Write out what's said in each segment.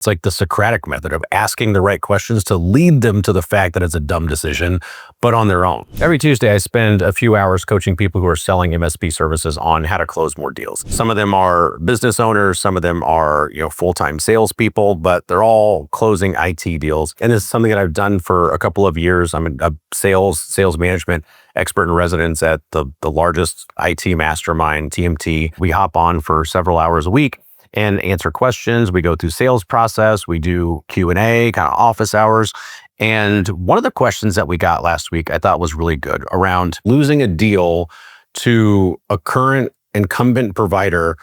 It's like the Socratic method of asking the right questions to lead them to the fact that it's a dumb decision, but on their own. Every Tuesday, I spend a few hours coaching people who are selling MSP services on how to close more deals. Some of them are business owners, some of them are, full-time salespeople, but they're all closing IT deals. And this is something that I've done for a couple of years. I'm a sales management expert in residence at the largest IT mastermind, TMT. We hop on for several hours a week and answer questions. We go through sales process. We do Q&A, kind of office hours. And one of the questions that we got last week I thought was really good around losing a deal to a current incumbent provider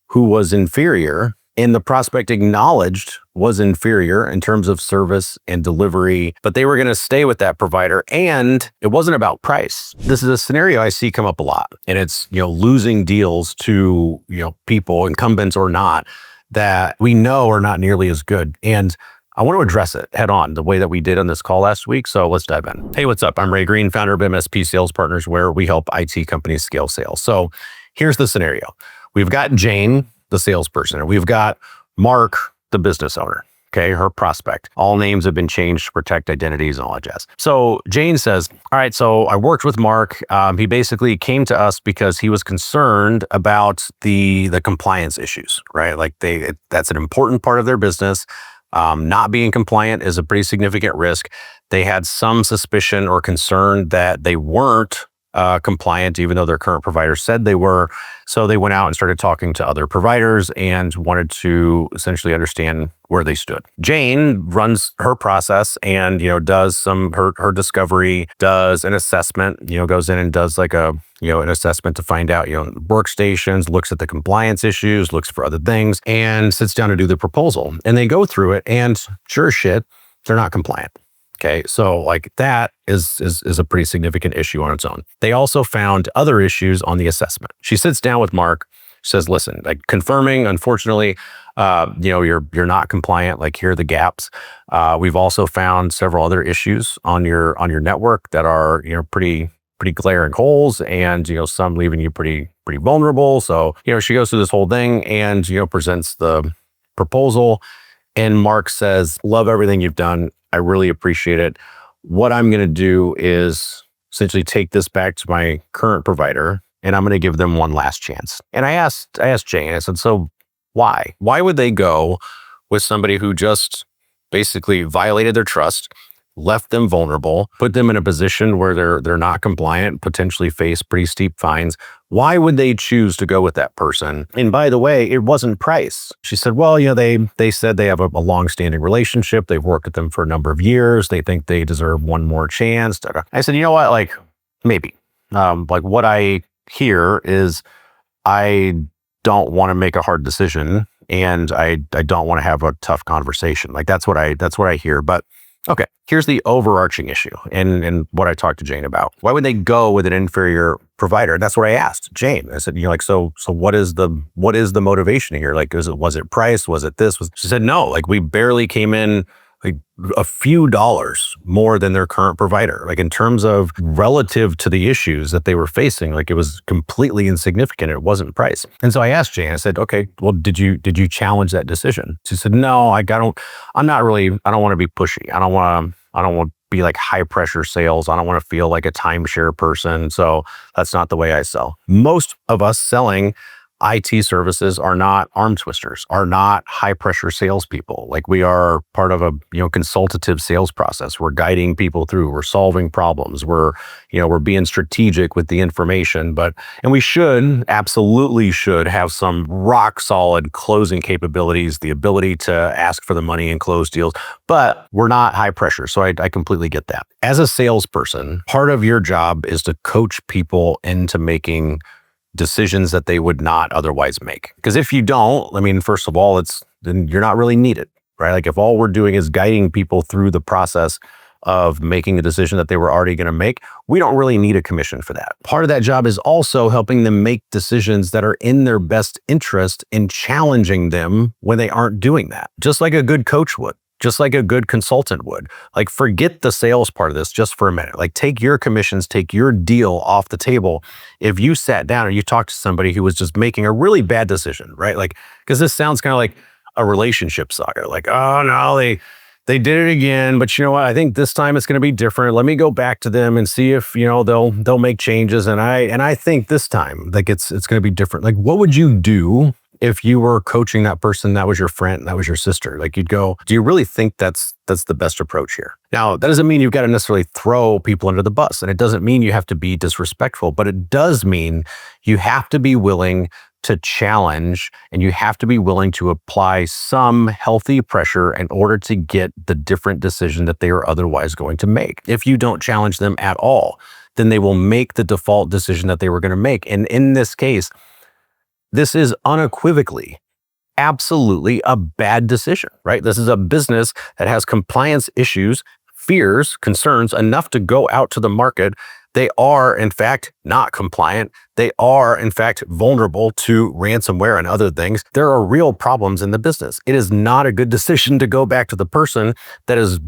who was inferior, and the prospect acknowledged was inferior in terms of service and delivery, but they were going to stay with that provider, and it wasn't about price. This is a scenario I see come up a lot, and it's, losing deals to, people, incumbents or not, that we know are not nearly as good. And I want to address it head on the way that we did on this call last week. So let's dive in. Hey, what's up? I'm Ray Green, founder of MSP Sales Partners, where we help IT companies scale sales. So here's the scenario. We've got Jane, the salesperson, and we've got Mark, the business owner. Okay, her prospect. All names have been changed to protect identities and all that jazz. So Jane says, all right, so I worked with Mark. He basically came to us because he was concerned about the compliance issues, right? Like that's an important part of their business. Not being compliant is a pretty significant risk. They had some suspicion or concern that they weren't compliant, even though their current provider said they were. So they went out and started talking to other providers and wanted to essentially understand where they stood. Jane runs her process and, does her discovery, does an assessment, goes in and does like an assessment to find out, workstations, looks at the compliance issues, looks for other things, and sits down to do the proposal. And they go through it, and sure as shit, they're not compliant. Okay, so like that is a pretty significant issue on its own. They also found other issues on the assessment. She sits down with Mark, says, listen, like confirming, unfortunately, you're not compliant, like here are the gaps. We've also found several other issues on your network that are, pretty glaring holes, and, some leaving you pretty vulnerable. So, she goes through this whole thing and, presents the proposal, and Mark says, love everything you've done. I really appreciate it. What I'm going to do is essentially take this back to my current provider, and I'm going to give them one last chance. And I asked Jane, I said, so why? Why would they go with somebody who just basically violated their trust, left them vulnerable, put them in a position where they're not compliant, potentially face pretty steep fines? Why would they choose to go with that person? And by the way, it wasn't price. She said, well, they said they have a long-standing relationship. They've worked with them for a number of years. They think they deserve one more chance. I said, you know what? Like maybe. Like what I hear is I don't want to make a hard decision, and I don't want to have a tough conversation. Like that's what I hear. But okay, here's the overarching issue and what I talked to Jane about. Why would they go with an inferior provider? That's what I asked Jane. I said, so what is the motivation here? Like, was it price? Was it this? She said, no, like we barely came in like a few dollars more than their current provider. Like in terms of relative to the issues that they were facing, like it was completely insignificant. It wasn't price. And so I asked Jane, I said, okay, well, did you challenge that decision? She said, no, I don't want to be pushy. I don't want to be like high pressure sales. I don't want to feel like a timeshare person. So that's not the way I sell. Most of us selling IT services are not arm twisters, are not high pressure salespeople. Like we are part of a consultative sales process. We're guiding people through. We're solving problems. We're being strategic with the information. And we absolutely should have some rock solid closing capabilities, the ability to ask for the money and close deals. But we're not high pressure, so I completely get that. As a salesperson, part of your job is to coach people into making decisions that they would not otherwise make. Because if you don't, first of all, then you're not really needed, right? Like if all we're doing is guiding people through the process of making a decision that they were already going to make, we don't really need a commission for that. Part of that job is also helping them make decisions that are in their best interest and challenging them when they aren't doing that, just like a good coach would. Just like a good consultant would. Like forget the sales part of this just for a minute. Like take your commissions, take your deal off the table. If you sat down and you talked to somebody who was just making a really bad decision, right? Like, because this sounds kind of like, a relationship saga. Like, oh no, they did it again, but you know what? I think this time it's going to be different. Let me go back to them and see if, they'll make changes. And I think this time, like it's going to be different. Like, what would you do if you were coaching that person that was your friend, that was your sister? Like, you'd go, do you really think that's the best approach here? Now, that doesn't mean you've got to necessarily throw people under the bus, and it doesn't mean you have to be disrespectful, but it does mean you have to be willing to challenge, and you have to be willing to apply some healthy pressure in order to get the different decision that they are otherwise going to make. If you don't challenge them at all, then they will make the default decision that they were going to make. And in this case, this is unequivocally, absolutely a bad decision, right? This is a business that has compliance issues, fears, concerns enough to go out to the market. They are, in fact, not compliant. They are, in fact, vulnerable to ransomware and other things. There are real problems in the business. It is not a good decision to go back to the person that has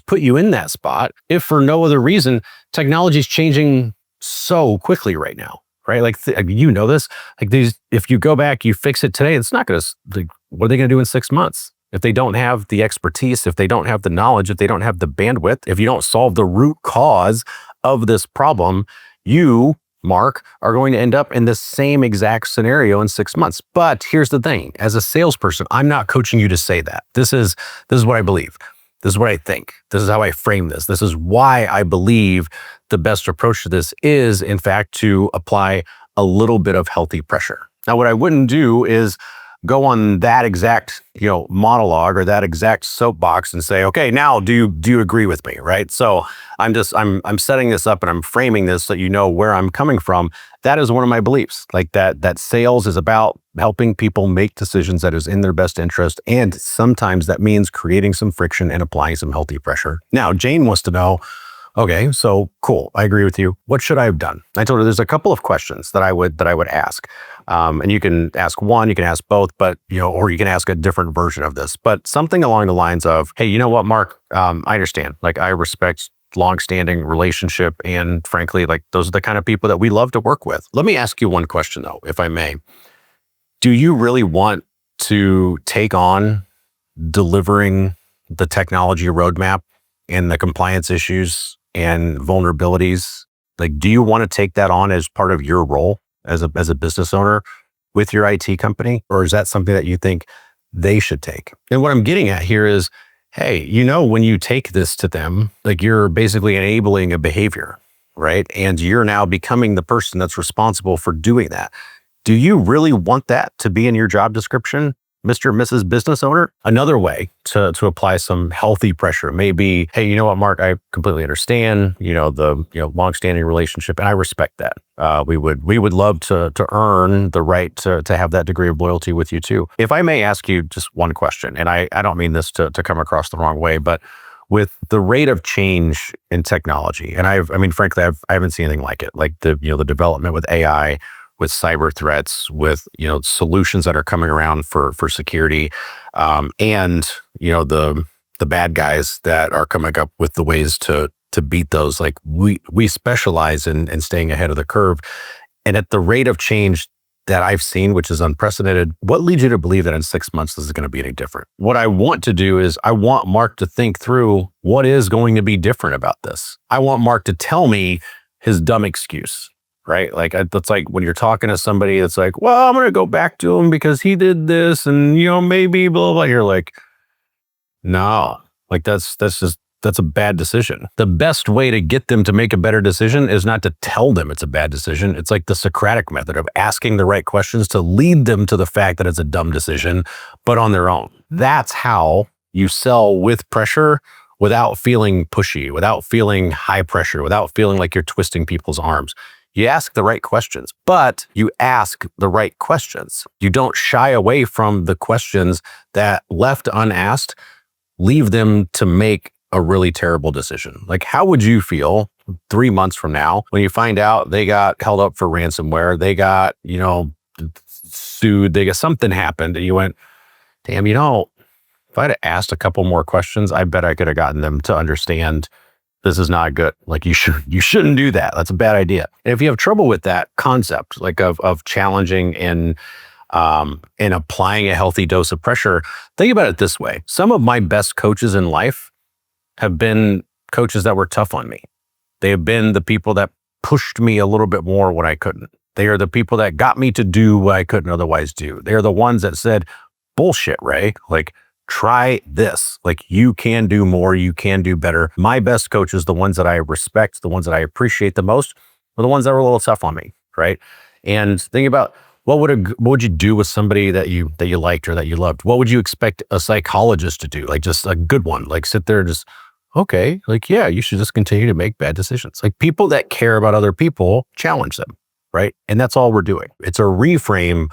put you in that spot, if for no other reason. Technology is changing so quickly right now, right? Like, you know this. Like, if you go back, you fix it today, it's not going to. What are they going to do in 6 months? If they don't have the expertise, if they don't have the knowledge, if they don't have the bandwidth, if you don't solve the root cause of this problem, you, Mark, are going to end up in the same exact scenario in 6 months. But here's the thing. As a salesperson, I'm not coaching you to say that. This is what I believe. This is what I think. This is how I frame this. This is why I believe the best approach to this is, in fact, to apply a little bit of healthy pressure. Now, what I wouldn't do is go on that exact, monologue or that exact soapbox and say, okay, now do you agree with me, right? So I'm setting this up and I'm framing this so you know where I'm coming from. That is one of my beliefs, like that sales is about helping people make decisions that is in their best interest. And sometimes that means creating some friction and applying some healthy pressure. Now, Jane wants to know, okay, so cool. I agree with you. What should I have done? I told her there's a couple of questions that I would ask. And you can ask one, you can ask both, but, or you can ask a different version of this, but something along the lines of, hey, you know what, Mark, I understand. Like, I respect longstanding relationship. And frankly, like, those are the kind of people that we love to work with. Let me ask you one question though, if I may. Do you really want to take on delivering the technology roadmap and the compliance issues and vulnerabilities? Like, do you want to take that on as part of your role as a business owner with your IT company? Or is that something that you think they should take? And what I'm getting at here is, hey, when you take this to them, like, you're basically enabling a behavior, right? And you're now becoming the person that's responsible for doing that. Do you really want that to be in your job description, Mr. and Mrs. Business Owner? Another way to apply some healthy pressure may be, hey, you know what, Mark, I completely understand, the longstanding relationship, and I respect that. We would love to earn the right to have that degree of loyalty with you too. If I may ask you just one question, and I don't mean this to come across the wrong way, but with the rate of change in technology, and frankly, I haven't seen anything like it. Like the development with AI, with cyber threats, with solutions that are coming around for security, and the bad guys that are coming up with the ways to beat those. Like, we specialize in staying ahead of the curve, and at the rate of change that I've seen, which is unprecedented, what leads you to believe that in 6 months this is going to be any different? What I want to do is I want Mark to think through what is going to be different about this. I want Mark to tell me his dumb excuse. Right? Like, that's like when you're talking to somebody that's like, well, I'm going to go back to him because he did this and, maybe blah, blah. You're like, no, like that's a bad decision. The best way to get them to make a better decision is not to tell them it's a bad decision. It's like the Socratic method of asking the right questions to lead them to the fact that it's a dumb decision, but on their own. That's how you sell with pressure, without feeling pushy, without feeling high pressure, without feeling like you're twisting people's arms. You ask the right questions, but you ask the right questions. You don't shy away from the questions that, left unasked, leave them to make a really terrible decision. Like, how would you feel 3 months from now when you find out they got held up for ransomware, they got, sued, something happened, and you went, damn, if I'd have asked a couple more questions, I bet I could have gotten them to understand this is not good. Like, you shouldn't do that. That's a bad idea. And if you have trouble with that concept, like of challenging and and applying a healthy dose of pressure. Think about it this way. Some of my best coaches in life have been coaches that were tough on me. They have been the people that pushed me a little bit more when I couldn't. They are the people that got me to do what I couldn't otherwise do. They are the ones that said, bullshit, Ray. Like, try this. Like, you can do more. You can do better. My best coaches, the ones that I respect, the ones that I appreciate the most, are the ones that were a little tough on me, right? And think about what would you do with somebody that you liked or that you loved? What would you expect a psychologist to do? Like, just a good one. Like, sit there and just, okay, like, yeah, you should just continue to make bad decisions. Like, people that care about other people, challenge them, right? And that's all we're doing. It's a reframe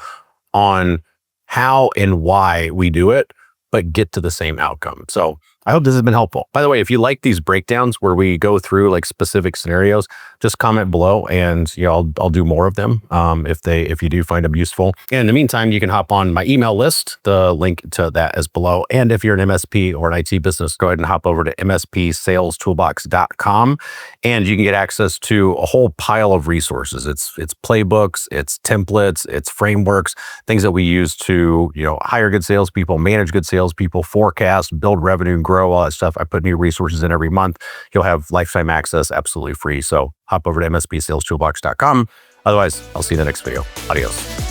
on how and why we do it, but get to the same outcome. So I hope this has been helpful. By the way, if you like these breakdowns where we go through like specific scenarios, just comment below and I'll do more of them if you do find them useful. And in the meantime, you can hop on my email list. The link to that is below. And if you're an MSP or an IT business, go ahead and hop over to mspsalestoolbox.com and you can get access to a whole pile of resources. It's playbooks, it's templates, it's frameworks, things that we use to hire good salespeople, manage good salespeople, forecast, build revenue, grow, all that stuff. I put new resources in every month. You'll have lifetime access absolutely free. So hop over to mspsalestoolbox.com. Otherwise, I'll see you in the next video. Adios.